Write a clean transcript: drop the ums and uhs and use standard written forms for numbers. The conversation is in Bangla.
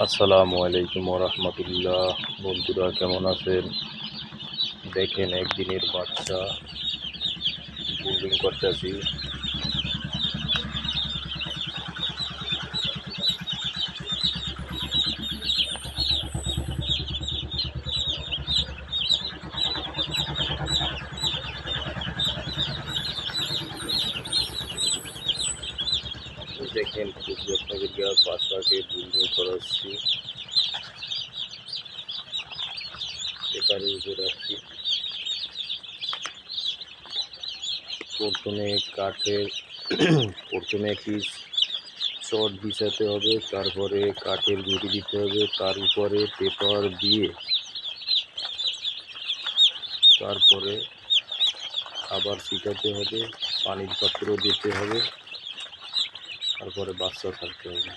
আসসালামু আলাইকুম ওরহমতুল্লাহ। বন্ধুরা কেমন আছেন? দেখেন একদিনের বাচ্চা বুলডিং করতেছি। দেখেন খুব যত্ন করে বাচ্চাকে বুলডিং করাচ্ছি, পেপারের উপরে রাখছি। প্রথমে একটি চট বিছাতে হবে, তারপরে কাঠের গুঁড়ি দিতে হবে, তার উপরে পেপার দিয়ে তারপরে আবার ছিটাতে হবে, পানির পাত্র দিতে হবে, তারপরে বাচ্চা ছাড়তে হবে।